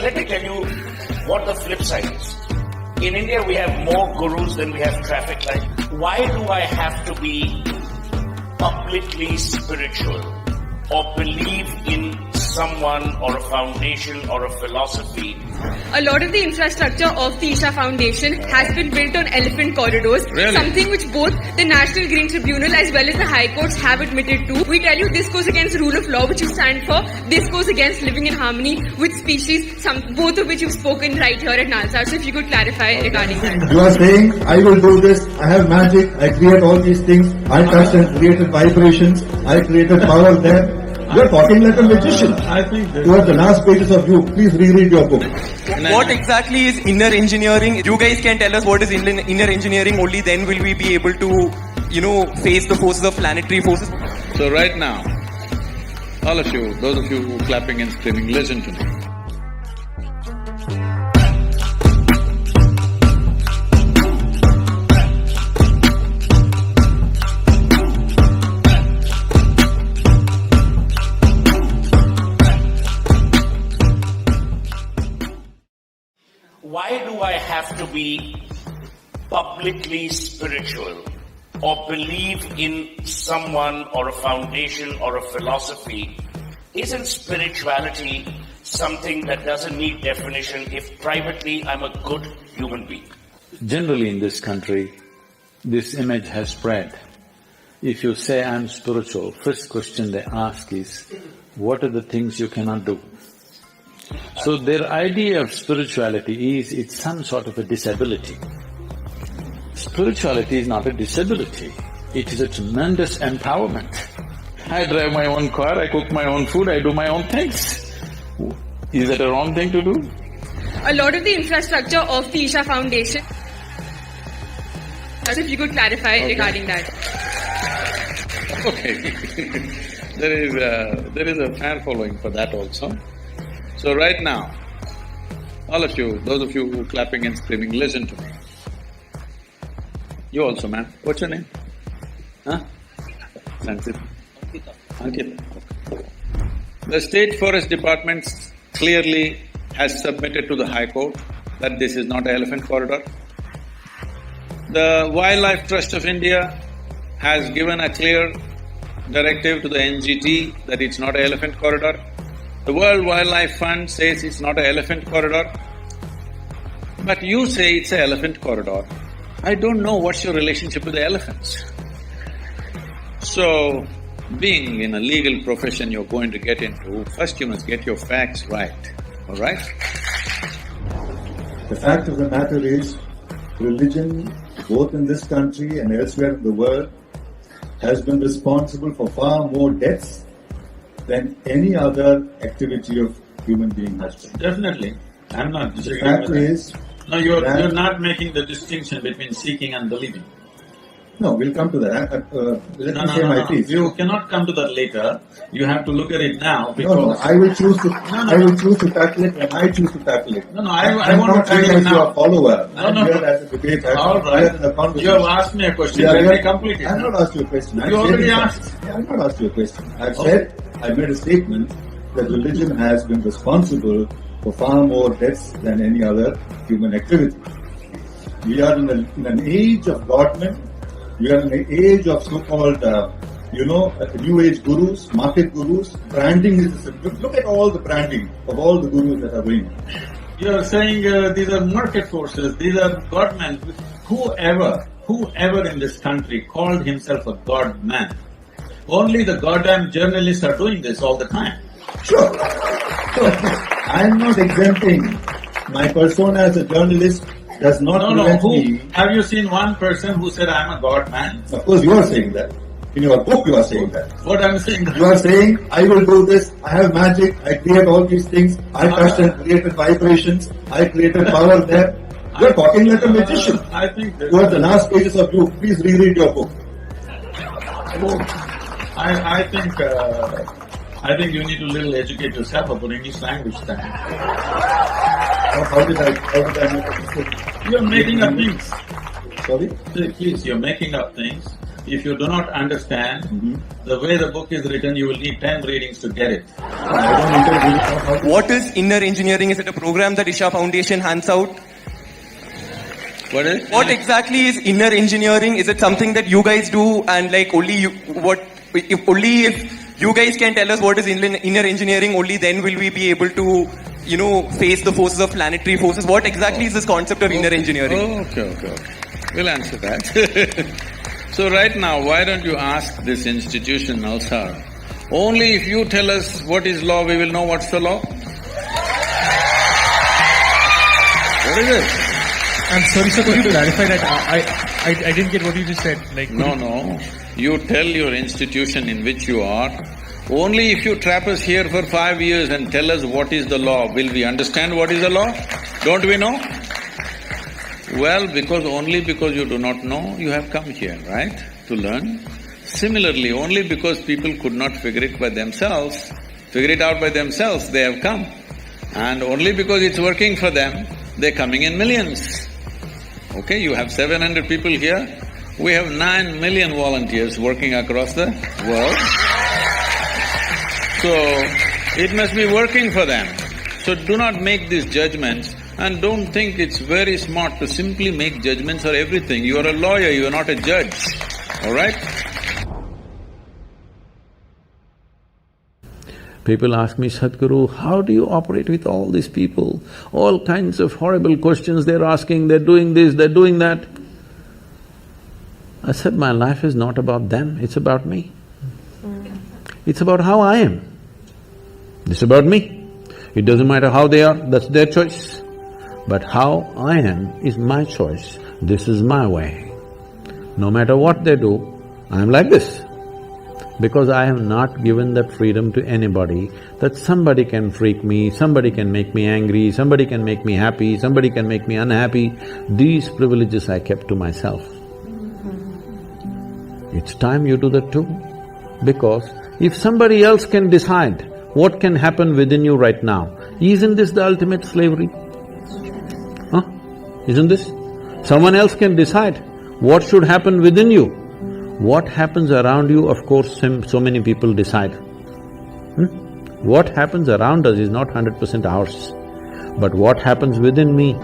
But let me tell you what the flip side is. In India, we have more gurus than we have traffic lights. Why do I have to be publicly spiritual or believe in someone or a foundation or a philosophy? A lot of the infrastructure of the Isha Foundation has been built on elephant corridors, Really? something which both the National Green Tribunal as well as the High Courts have admitted to. We tell you this goes against rule of law, which you stand for. This goes against living in harmony with species, both of which you've spoken right here at Nalsar. So if you could clarify regarding that. You are saying, I will do this, I have magic, I create all these things, I touched and created vibrations, I created power there. You are talking like a magician. I think Towards the last pages of you, please reread your book. What exactly is inner engineering? You guys can tell us what is inner engineering, only then will we be able to, face the forces of planetary forces. So right now, all of you, those of you who are clapping and screaming, listen to me. Why do I have to be publicly spiritual or believe in someone or a foundation or a philosophy? Isn't spirituality something that doesn't need definition if privately I'm a good human being? Generally in this country, this image has spread. If you say, I'm spiritual, first question they ask is, what are the things you cannot do? So their idea of spirituality is, it's some sort of a disability. Spirituality is not a disability, it is a tremendous empowerment. I drive my own car, I cook my own food, I do my own things. Is that a wrong thing to do? A lot of the infrastructure of the Isha Foundation. So if you could clarify regarding that. Okay. There is a fan following for that also. So right now, all of you, those of you who are clapping and screaming, listen to me. You also, ma'am. What's your name? Huh? Sanskrit. Ankita. Okay. The State Forest Department clearly has submitted to the High Court that this is not an elephant corridor. The Wildlife Trust of India has given a clear directive to the NGT that it's not an elephant corridor. The World Wildlife Fund says it's not an elephant corridor, but you say it's an elephant corridor. I don't know what's your relationship with the elephants. So, being in a legal profession you're going to get into, first you must get your facts right, all right? The fact of the matter is, religion, both in this country and elsewhere in the world, has been responsible for far more deaths than any other activity of human being has been. Definitely. I'm not The disagreeing fact with that. is, No, you're not making the distinction between seeking and believing. no, we'll come to that. Let me say my piece. You cannot come to that later. You have to look at it now because… No, I will choose to. I will choose to tackle it when I choose to tackle it. No, I I'm want not to tackle here it as now. your follower. No, I'm no, here no. as a debate. All I'm here in a right. conversation. You have asked me a question. Yeah, Let yeah. me complete it. I've not asked you a question. You already asked. Yeah, I've not asked you a question. I've said, I made a statement that religion has been responsible for far more deaths than any other human activity. We are in an age of godmen. We are in an age of so-called, new age gurus, market gurus. Branding is… Look at all the branding of all the gurus that are going. You are saying these are market forces, these are godmen. Whoever in this country called himself a god man, only the goddamn journalists are doing this all the time. Sure. I am not exempting my persona as a journalist. Does not prevent me. Have you seen one person who said, I'm a god man? Of course, you are saying that. In your book, you are saying that. What I'm saying… You are saying, I will do this, I have magic, I create all these things, I touched and created vibrations, I created power there. You are talking like a magician. I think… Towards the last pages of you, please reread your book. I think you need to little educate yourself about English language then. How did I make a mistake? You're making up things. Sorry? Please, you're making up things. If you do not understand the way the book is written, you will need 10 readings to get it. What is inner engineering? Is it a program that Isha Foundation hands out? What is? What exactly is inner engineering? Is it something that you guys do and like only you, if you guys can tell us what is inner engineering, only then will we be able to, face the forces of planetary forces. What exactly is this concept of inner engineering? Okay. We'll answer that. So right now, why don't you ask this institution, Nalsar? Only if you tell us what is law, we will know what's the law. What is it? I'm sorry, sir, could you clarify that? I didn't get what you just said. No. You tell your institution in which you are. Only if you trap us here for 5 years and tell us what is the law, will we understand what is the law? Don't we know? Well, only because you do not know, you have come here, right? To learn. Similarly, only because people could not figure it out by themselves, they have come. And only because it's working for them, they're coming in millions. Okay, you have 700 people here, we have 9 million volunteers working across the world. So, it must be working for them. So do not make these judgments and don't think it's very smart to simply make judgments for everything. You are a lawyer, you are not a judge, all right? People ask me, Sadhguru, how do you operate with all these people? All kinds of horrible questions they're asking, they're doing this, they're doing that. I said, my life is not about them, it's about me. It's about how I am. It's about me. It doesn't matter how they are, that's their choice. But how I am is my choice. This is my way. No matter what they do, I'm like this. Because I have not given that freedom to anybody, that somebody can freak me, somebody can make me angry, somebody can make me happy, somebody can make me unhappy. These privileges I kept to myself. It's time you do that too. Because if somebody else can decide what can happen within you right now, isn't this the ultimate slavery? Huh? Isn't this? Someone else can decide what should happen within you. What happens around you, of course, so many people decide. What happens around us is not 100% ours. But what happens within me,